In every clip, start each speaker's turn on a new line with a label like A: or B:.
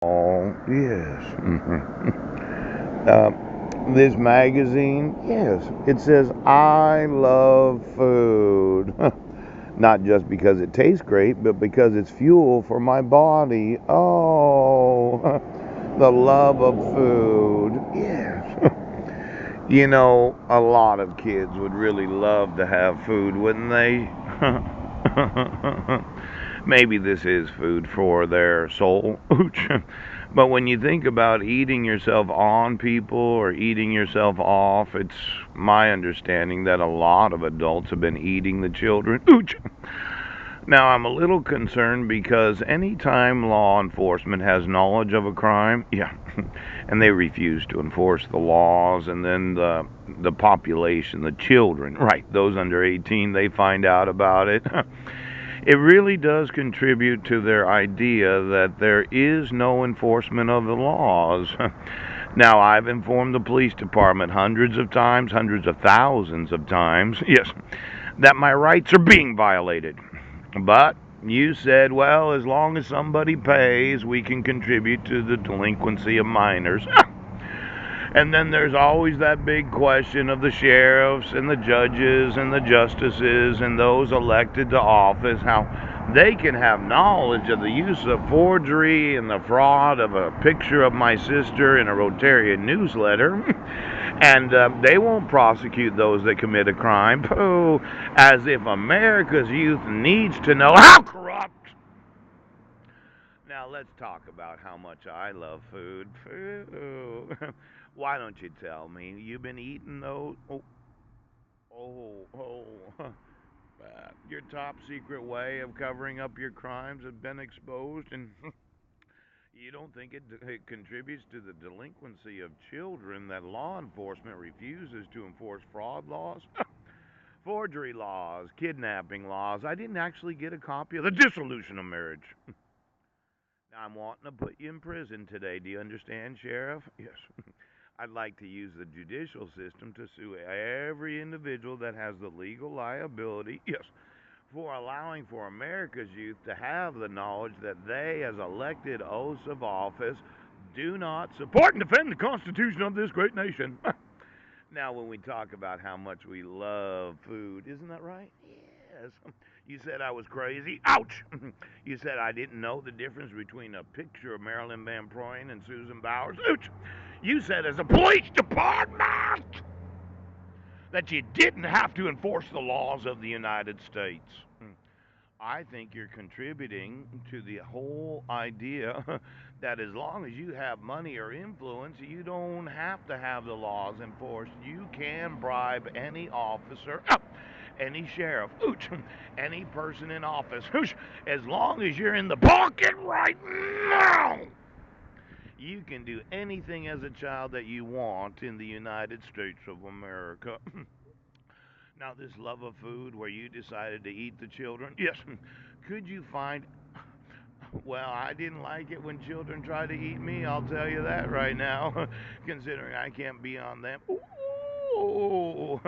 A: Oh, yes. uh, this magazine, yes, it says, I love food. Not just because it tastes great, but because it's fuel for my body. Oh, the love of food. Yes. A lot of kids would really love to have food, wouldn't they? Maybe this is food for their soul. But when you think about eating yourself on people or eating yourself off, it's my understanding that a lot of adults have been eating the children. Now, I'm a little concerned because anytime law enforcement has knowledge of a crime, yeah, and they refuse to enforce the laws, and then the population, the children, right, those under 18, they find out about it. It really does contribute to their idea that there is no enforcement of the laws. Now, I've informed the police department hundreds of times, hundreds of thousands of times, yes, that my rights are being violated. But you said, well, as long as somebody pays, we can contribute to the delinquency of minors. And then there's always that big question of the sheriffs and the judges and the justices and those elected to office, how they can have knowledge of the use of forgery and the fraud of a picture of my sister in a Rotarian newsletter. And they won't prosecute those that commit a crime. Oh, as if America's youth needs to know how corrupt. Now let's talk about how much I love food. Why don't you tell me? You've been eating those? Oh. Your top secret way of covering up your crimes has been exposed, and you don't think it contributes to the delinquency of children that law enforcement refuses to enforce fraud laws, forgery laws, kidnapping laws? I didn't actually get a copy of the dissolution of marriage. I'm wanting to put you in prison today. Do you understand, Sheriff? Yes. I'd like to use the judicial system to sue every individual that has the legal liability, yes, for allowing for America's youth to have the knowledge that they, as elected oaths of office, do not support and defend the Constitution of this great nation. Now, when we talk about how much we love food, isn't that right? Yes. You said I was crazy. Ouch! You said I didn't know the difference between a picture of Marilyn Van Proyen and Susan Bowers. Ouch! You said as a police department that you didn't have to enforce the laws of the United States. I think you're contributing to the whole idea that as long as you have money or influence, you don't have to have the laws enforced. You can bribe any officer, any sheriff, any person in office, as long as you're in the pocket right now. You can do anything as a child that you want in the United States of America. Now, this love of food where you decided to eat the children, yes, could you find. Well, I didn't like it when children tried to eat me, I'll tell you that right now, considering I can't be on them. Ooh,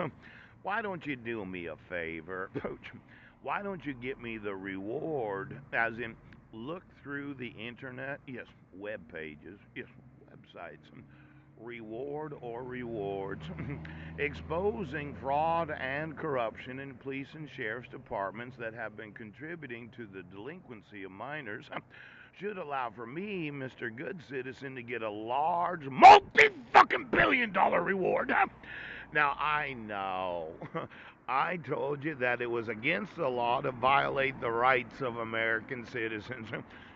A: why don't you do me a favor, Coach? Why don't you get me the reward, as in look through the internet, yes, web pages, yes, websites, reward or rewards, exposing fraud and corruption in police and sheriff's departments that have been contributing to the delinquency of minors, should allow for me, Mr. Good Citizen, to get a large, multi-fucking billion-dollar reward. Now, I know. I told you that it was against the law to violate the rights of American citizens.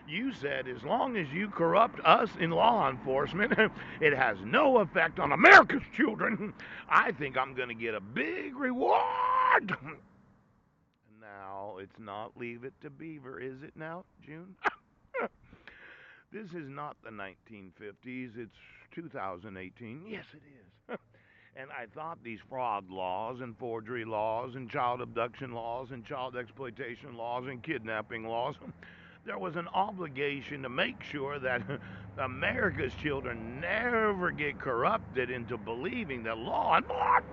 A: You said as long as you corrupt us in law enforcement, it has no effect on America's children. I think I'm going to get a big reward. Now, it's not Leave It to Beaver, is it now, June? This is not the 1950s, it's 2018. Yes, it is. And I thought these fraud laws and forgery laws and child abduction laws and child exploitation laws and kidnapping laws, there was an obligation to make sure that America's children never get corrupted into believing that law and order.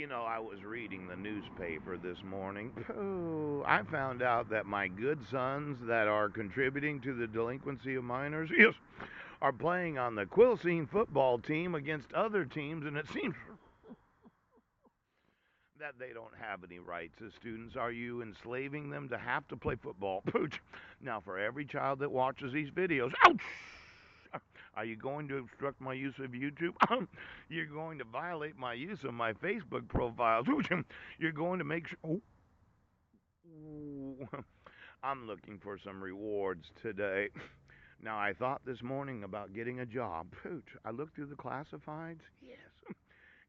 A: I was reading the newspaper this morning. Oh, I found out that my good sons that are contributing to the delinquency of minors, yes, are playing on the Quilcene football team against other teams, and it seems that they don't have any rights as students. Are you enslaving them to have to play football? Pooch. Now, for every child that watches these videos, ouch! Are you going to obstruct my use of YouTube? You're going to violate my use of my Facebook profile. You're going to make sure. Oh, I'm looking for some rewards today. Now, I thought this morning about getting a job. Pooch, I looked through the classifieds. Yes.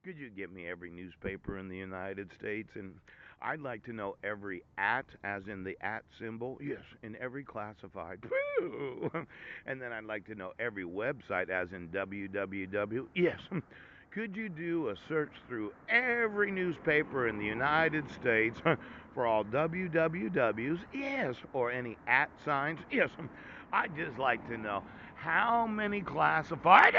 A: Could you get me every newspaper in the United States? And I'd like to know every at, as in the at symbol. Yes, in every classified. Woo! And then I'd like to know every website, as in www. Yes. Could you do a search through every newspaper in the United States for all wwws? Yes. Or any at signs? Yes. I'd just like to know how many classified